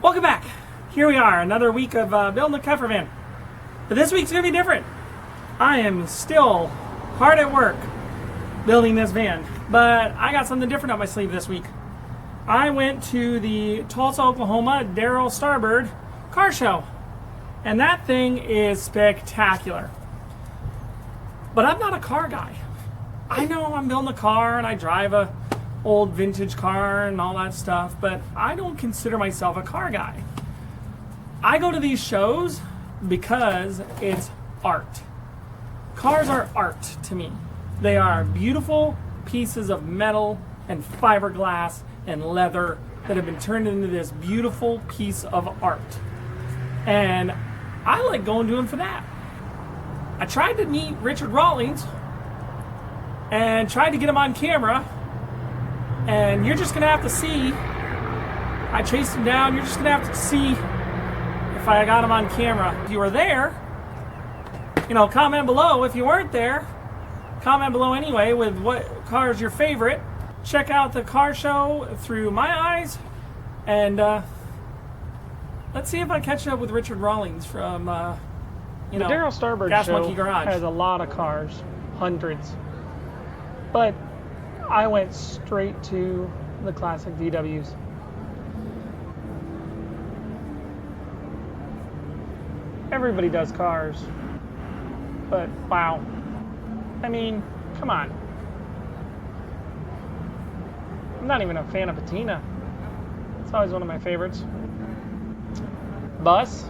Welcome back. Here we are, another week of building a cover van. But this week's going to be different. I am still hard at work building this van, but I got something different up my sleeve this week. I went to the Tulsa, Oklahoma Darryl Starbird Car Show, and that thing is spectacular. But I'm not a car guy. I know I'm building a car and I drive a old vintage car and all that stuff, but I don't consider myself a car guy. I go to these shows because it's art. Cars are art to me. They are beautiful pieces of metal and fiberglass and leather that have been turned into this beautiful piece of art. And I like going to them for that. I tried to meet Richard Rawlings and tried to get him on camera, and you're just going to have to see. I chased him down. You're just going to have to see if I got him on camera. If you were there, comment below. If you weren't there, comment below anyway with what car is your favorite. Check out the car show through my eyes, and let's see if I catch up with Richard Rawlings from, the Darryl Starbird Gas Show Monkey Garage. has a lot of cars, hundreds. But I went straight to the classic VWs. Everybody does cars, but wow. I mean, come on. I'm not even a fan of patina. It's always one of my favorites. Bus.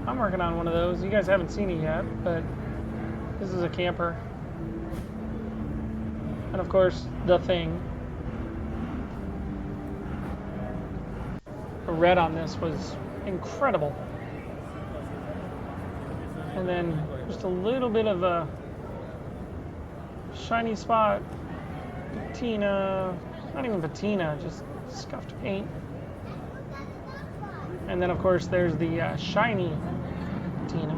I'm working on one of those. You guys haven't seen it yet, but this is a camper. And of course, the thing. The red on this was incredible. And then just a little bit of a shiny spot. Patina. Not even patina, just scuffed paint. And then of course there's the shiny patina.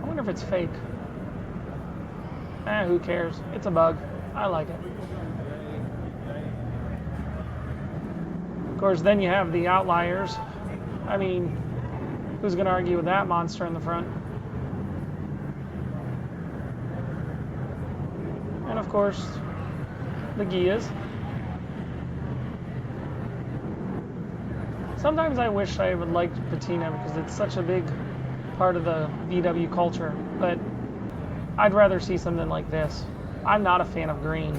I wonder if it's fake. Who cares? It's a bug. I like it. Of course, then you have the outliers. I mean, who's going to argue with that monster in the front? And of course, the Gias. Sometimes I wish I would like patina because it's such a big part of the VW culture, but I'd rather see something like this. I'm not a fan of green,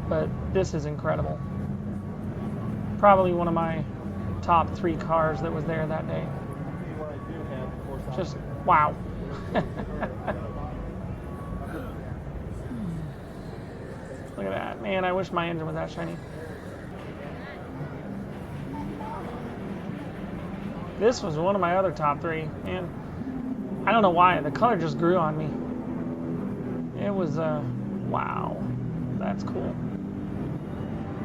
but this is incredible. Probably one of my top 3 cars that was there that day. Just wow. Look at that. Man, I wish my engine was that shiny. This was one of my other top 3, man. I don't know why. The color just grew on me. It was, wow. That's cool.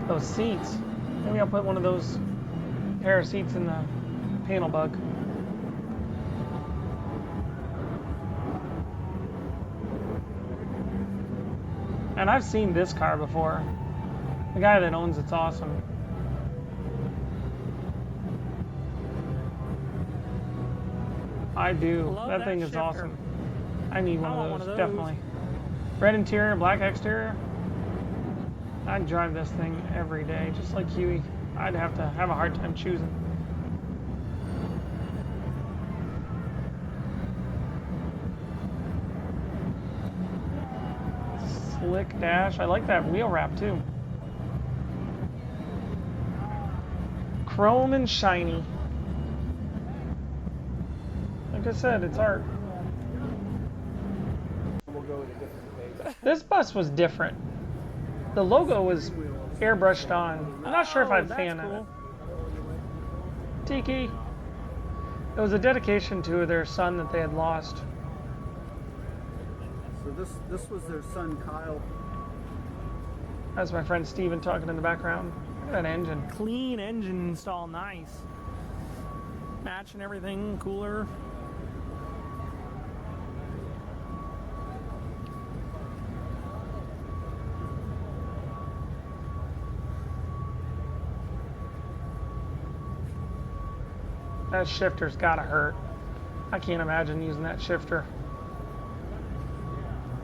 Those seats. Maybe I'll put one of those pair of seats in the panel bug. And I've seen this car before. The guy that owns it's awesome. I do. That thing is awesome. I need one of those, definitely. Red interior, black exterior. I'd drive this thing every day, just like Huey. I'd have to have a hard time choosing. Slick dash. I like that wheel wrap too. Chrome and shiny. Like I said, it's art. This bus was different. The logo was airbrushed on. I'm not sure if I'm a fan of it. Tiki. It was a dedication to their son that they had lost. So this was their son, Kyle. That's my friend Steven talking in the background. Look at that engine. Clean engine install, nice. Matching everything, cooler. That shifter's gotta hurt. I can't imagine using that shifter.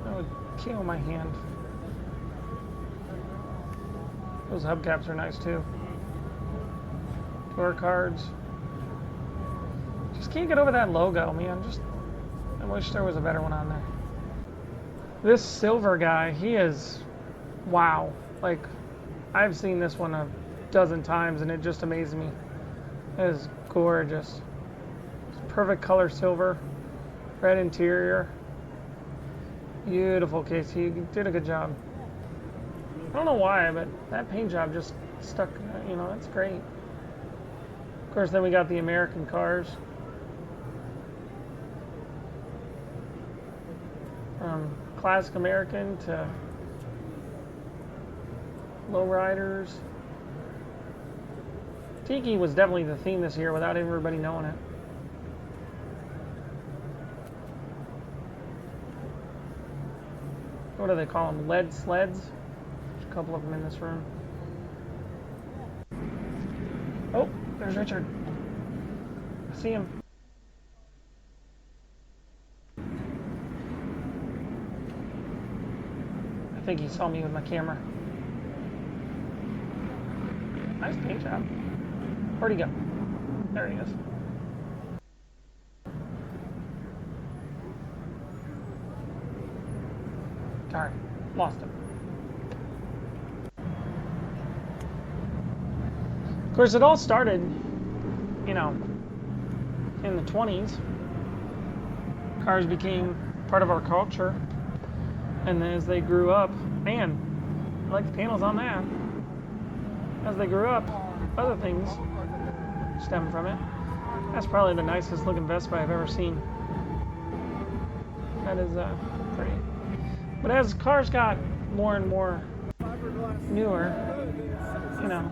That would kill my hand. Those hubcaps are nice too. Door cards. Just can't get over that logo, man. I wish there was a better one on there. This silver guy, he is, wow. Like, I've seen this one a dozen times and it just amazes me. It is gorgeous. It's perfect color silver, red interior. Beautiful case. You did a good job. I don't know why, but that paint job just stuck, you know, that's great. Of course, then we got the American cars. From classic American to lowriders. Tiki was definitely the theme this year without everybody knowing it. What do they call them? Lead sleds? There's a couple of them in this room. Oh, there's Richard. I see him. I think he saw me with my camera. Nice paint job. Where'd he go? There he is. Darn, lost him. Of course, it all started, you know, in the 20s. Cars became part of our culture. And then as they grew up, man, I like the panels on that. As they grew up, other things stem from it. That's probably the nicest looking Vespa I've ever seen. That is pretty. But as cars got more and more newer, you know,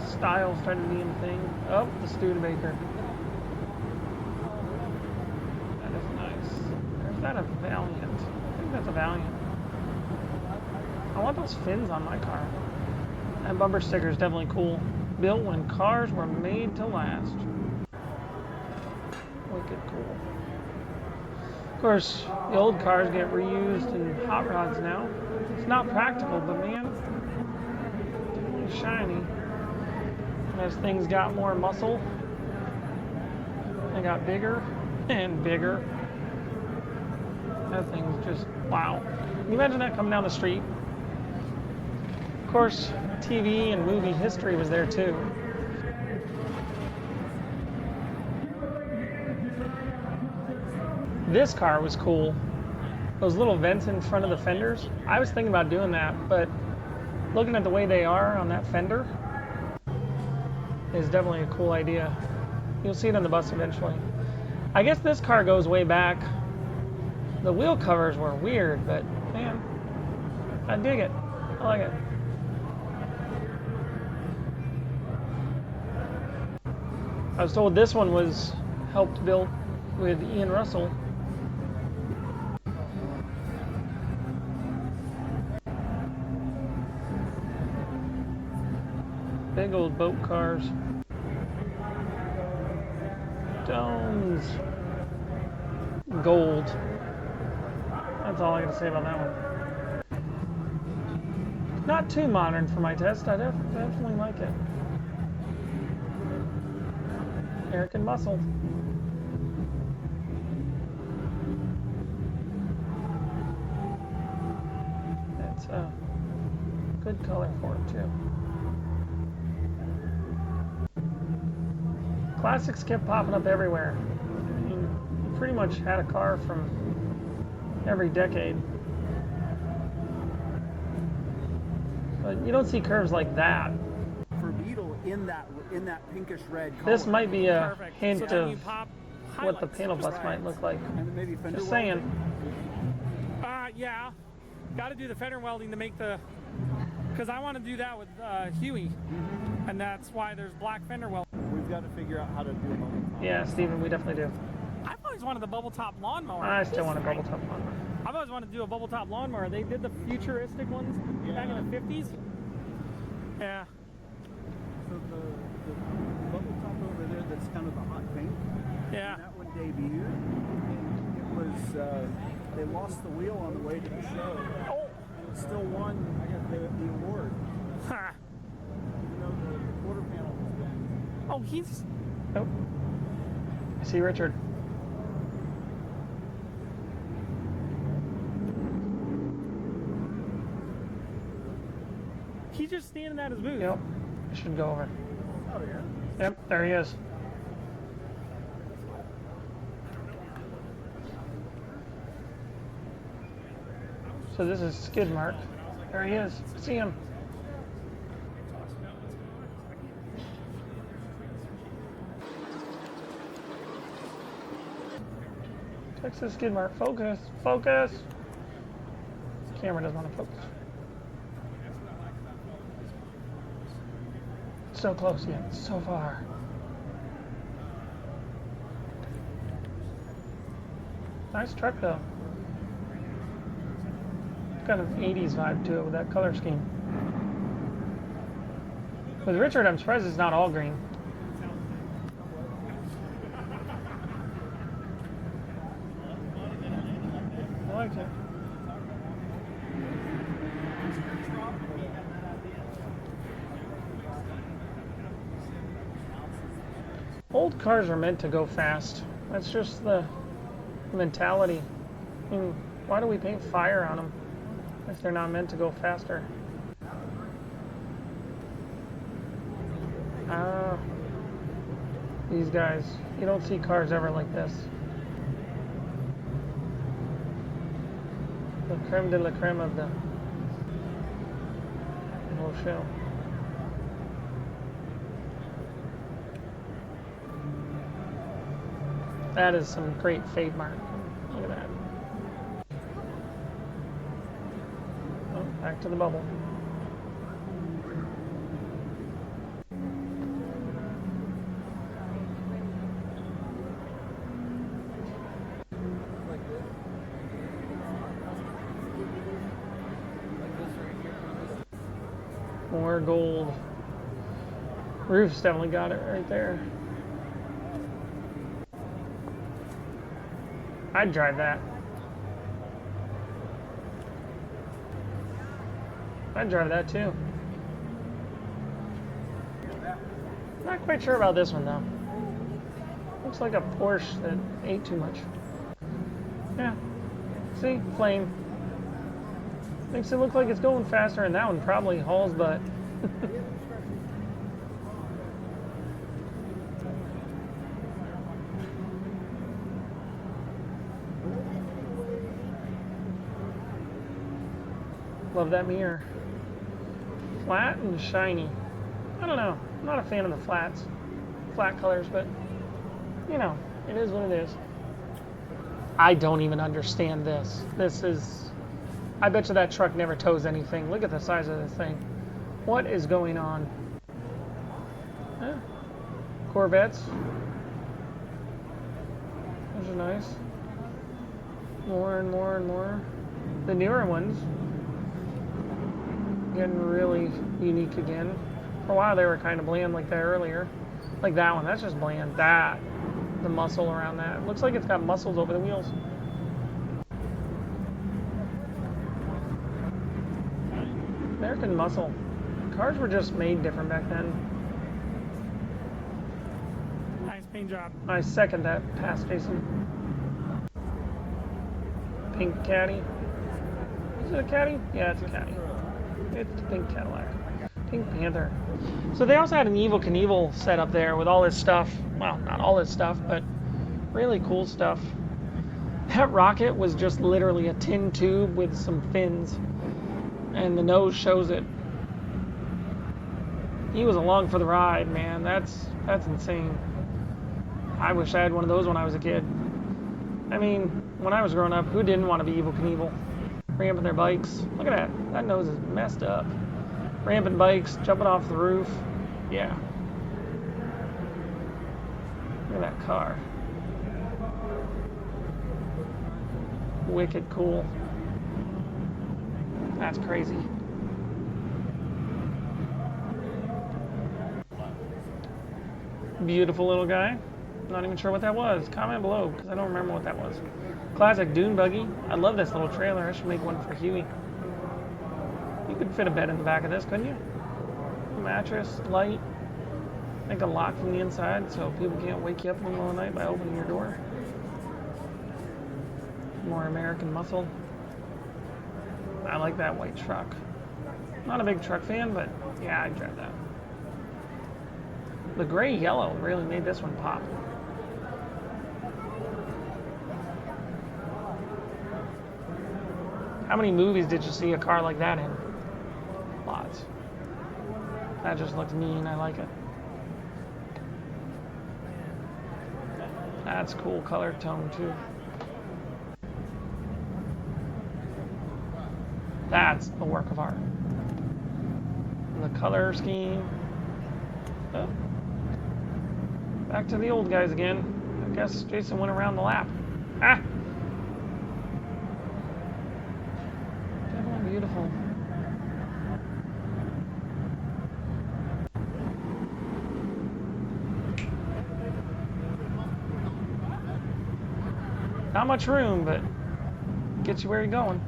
style started being a thing. Oh, the Studebaker. That is nice. Or is that a Valiant? I think that's a Valiant. I want those fins on my car. That bumper sticker is definitely cool. Built when cars were made to last. Wicked cool. Of course, the old cars get reused in hot rods now. It's not practical, but man, it's shiny. And as things got more muscle, they got bigger and bigger. That thing's just, wow. Can you imagine that coming down the street? Of course, TV and movie history was there too. This car was cool. Those little vents in front of the fenders. I was thinking about doing that, but looking at the way they are on that fender is definitely a cool idea. You'll see it on the bus eventually. I guess this car goes way back. The wheel covers were weird, but man, I dig it. I like it. I was told this one was helped built with Ian Russell. Big old boat cars. Stones. Gold. That's all I gotta say about that one. Not too modern for my test. I definitely like it. American muscle. That's a good color for it too. Classics kept popping up everywhere. I mean, you pretty much had a car from every decade. But you don't see curves like that. For Beetle in that pinkish red color. This might be a Perfect. hint So then you of pop what the highlights. panel bus Right. might look like. And then maybe fender Just welding. saying. Yeah. Got to do the fender welding to make the, because I want to do that with Huey, and that's why there's black fender welding. We've got to figure out how to do a bubble top. Yeah, Steven, we definitely do. I've always wanted the bubble top lawnmower. I still want a bubble top lawnmower. I've always wanted to do a bubble top lawnmower. They did the futuristic ones back in the 50s. Yeah. So the bubble top kind of the hot pink. Yeah. And that one debuted, and it was they lost the wheel on the way to the show, and it still won the award. Ha. Even though the quarter panel was bent. Oh, he's. Oh. I see Richard. He's just standing at his booth. Yep. I should go over. Oh yeah. Yep, there he is. So this is Skid Mark. There he is. See him. Texas Skid Mark. Focus. Focus. Camera doesn't want to focus. So close yet. So far. Nice truck though. Kind of 80s vibe to it with that color scheme. With Richard, I'm surprised it's not all green. I like it. Old cars are meant to go fast. That's just the mentality. I mean, why do we paint fire on them if they're not meant to go faster? Ah, these guys. You don't see cars ever like this. The creme de la creme of the whole show. That is some great fade mark. Look at that. Oh, back to the bubble. More gold. Roof's definitely got it right there. I'd drive that. I'd drive that too. Not quite sure about this one though. Looks like a Porsche that ate too much. Yeah. See? Flame. Makes it look like it's going faster, and that one probably hauls butt. Love that mirror. Flat and shiny. I don't know. I'm not a fan of the flats. Flat colors, but you know, it is what it is. I don't even understand this. This is... I bet you that truck never tows anything. Look at the size of this thing. What is going on? Eh. Corvettes. Those are nice. More and more and more. The newer ones. Getting really unique again. For a while they were kind of bland like that earlier. Like that one. That's just bland. That. The muscle around that. It looks like it's got muscles over the wheels. American muscle. Cars were just made different back then. Nice paint job. I second that pass, Jason. Pink Caddy. Is it a Caddy? Yeah, it's a Caddy. It's a pink Cadillac. Pink Panther. So they also had an Evel Knievel set up there with all this stuff. Well, not all this stuff, but really cool stuff. That rocket was just literally a tin tube with some fins. And the nose shows it. He was along for the ride, man. That's insane. I wish I had one of those when I was a kid. I mean, when I was growing up, who didn't want to be Evel Knievel? Ramping their bikes. Look at that. That nose is messed up. Ramping bikes, jumping off the roof. Yeah. Look at that car. Wicked cool. That's crazy. Beautiful little guy. Not even sure what that was. Comment below, because I don't remember what that was. Classic dune buggy. I love this little trailer. I should make one for Huey. You could fit a bed in the back of this, couldn't you? A mattress, light. Make a lock from the inside so people can't wake you up in the middle of the night by opening your door. More American muscle. I like that white truck. Not a big truck fan, but yeah, I'd drive that. The gray yellow really made this one pop. How many movies did you see a car like that in? Lots. That just looks mean. I like it. That's cool color tone too. That's a work of art. And the color scheme. Oh. Back to the old guys again. I guess Jason went around the lap. Ah! Definitely beautiful. Not much room, but gets you where you're going.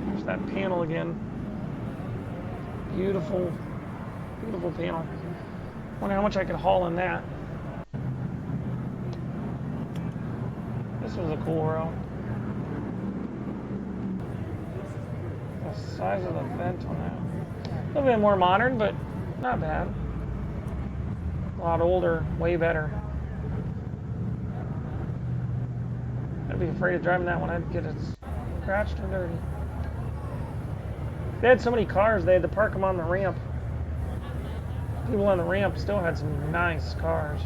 There's that panel again. Beautiful, beautiful panel. Wonder how much I could haul in that. This was a cool row. The size of the vent on that. A little bit more modern, but not bad. A lot older, way better. I'd be afraid of driving that one. I'd get it scratched and dirty. They had so many cars, they had to park them on the ramp. People on the ramp still had some nice cars.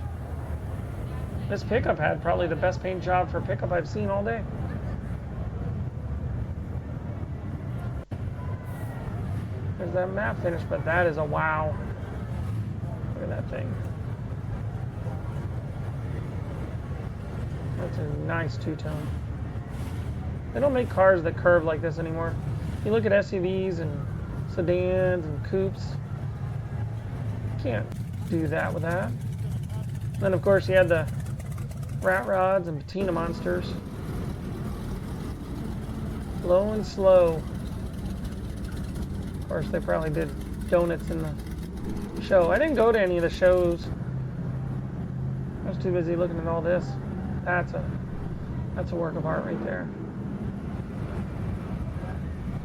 This pickup had probably the best paint job for pickup I've seen all day. There's that matte finish, but that is a wow. Look at that thing. That's a nice two-tone. They don't make cars that curve like this anymore. You look at SUVs and sedans and coupes. You can't do that with that. Then of course you had the rat rods and patina monsters. Low and slow. Of course they probably did donuts in the show. I didn't go to any of the shows. I was too busy looking at all this. That's a work of art right there.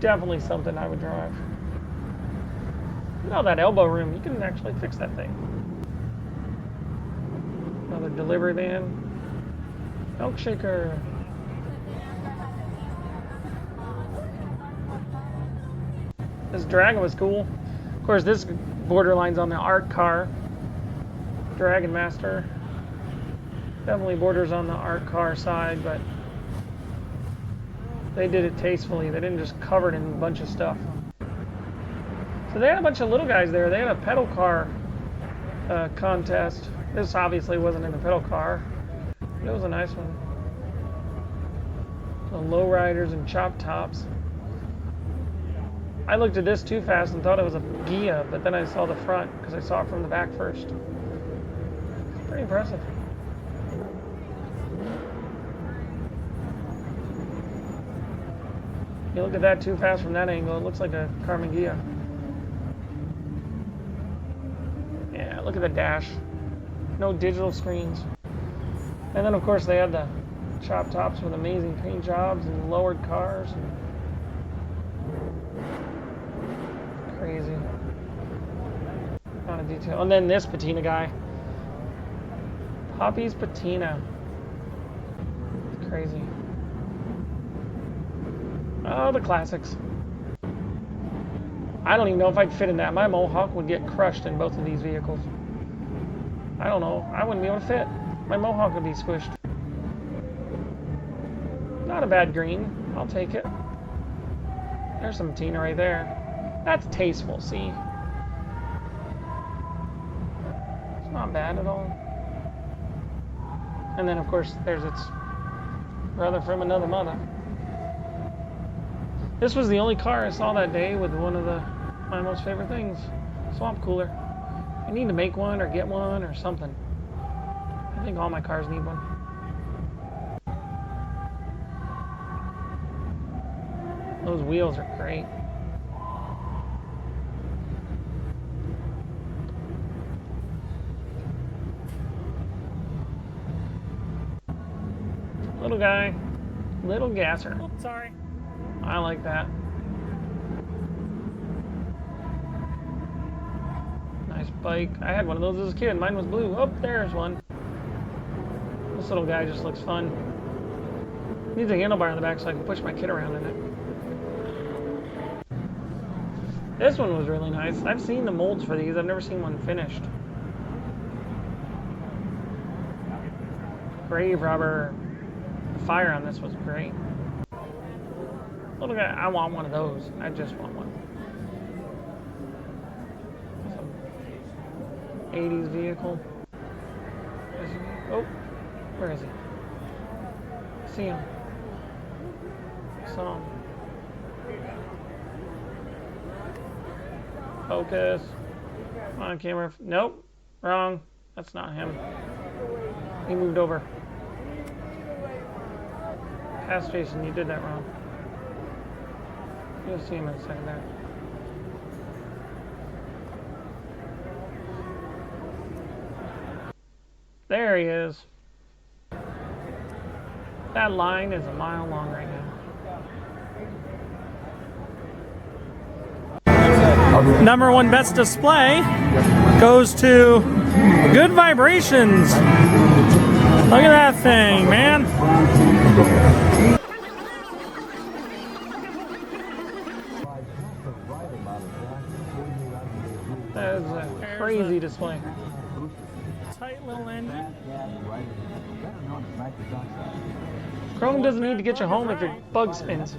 Definitely something I would drive. You know, that elbow room, you can actually fix that thing. Another delivery van. Milkshaker. This Dragon was cool. Of course, this borderlines on the art car. Dragon Master. Definitely borders on the art car side, but they did it tastefully. They didn't just cover it in a bunch of stuff. So they had a bunch of little guys there. They had a pedal car contest. This obviously wasn't in the pedal car. But it was a nice one. The lowriders and chop tops. I looked at this too fast and thought it was a Ghia, but then I saw the front because I saw it from the back first. It's pretty impressive. You look at that too fast from that angle, it looks like a Carmen Ghia. Yeah, look at the dash. No digital screens. And then of course they had the chop tops with amazing paint jobs and lowered cars. Crazy. Not a detail. And then this patina guy. Poppy's patina. It's crazy. Oh, the classics. I don't even know if I'd fit in that. My Mohawk would get crushed in both of these vehicles. I don't know. I wouldn't be able to fit. My Mohawk would be squished. Not a bad green. I'll take it. There's some patina right there. That's tasteful, see? It's not bad at all. And then, of course, there's its brother from another mother. This was the only car I saw that day with one of the my most favorite things. Swamp cooler. I need to make one or get one or something. I think all my cars need one. Those wheels are great. Little guy, little gasser. Oh, sorry. I like that. Nice bike. I had one of those as a kid. Mine was blue. Oh, there's one. This little guy just looks fun. Needs a handlebar on the back so I can push my kid around in it. This one was really nice. I've seen the molds for these. I've never seen one finished. Grave robber. The fire on this was great. Little guy, I want one of those. I just want one. Some 80s vehicle. Oh, where is he? See him. Saw him. Focus. Come on, camera. Nope. Wrong. That's not him. He moved over. Pass Jason, you did that wrong. You'll see him in a second there. There he is. That line is a mile long right now. Number one best display goes to Good Vibrations. Look at that thing, man. That is a crazy display. Tight little engine. Chrome doesn't need to get you home if your bug spins.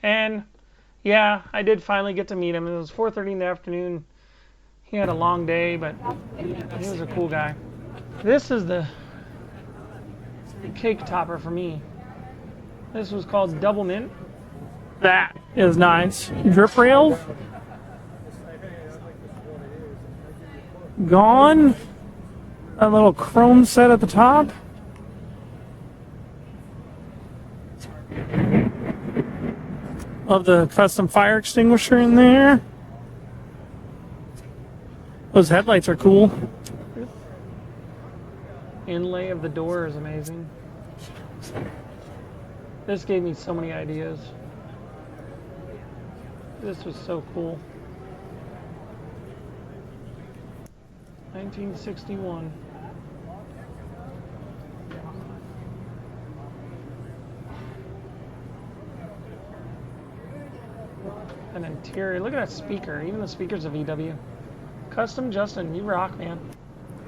And yeah, I did finally get to meet him. It was 4:30 in the afternoon. He had a long day, but he was a cool guy. This is the cake topper for me. This was called Double Mint. That is nice. Drip rails. Gone. A little chrome set at the top. Love the custom fire extinguisher in there. Those headlights are cool. Inlay of the door is amazing. This gave me so many ideas. This was so cool. 1961. An interior. Look at that speaker. Even the speaker's a VW. Custom Justin, you rock, man.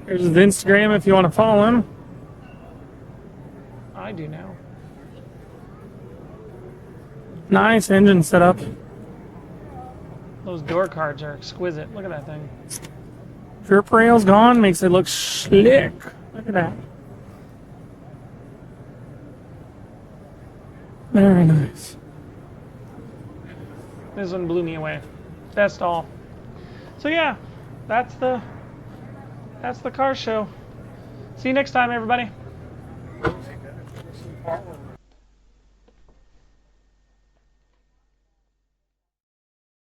Here's his Instagram if you want to follow him. I do now. Nice engine setup. Those door cards are exquisite. Look at that thing. Drip rails gone, makes it look slick. Look at that. Very nice. This one blew me away. Best all. So yeah, that's the car show. See you next time, everybody.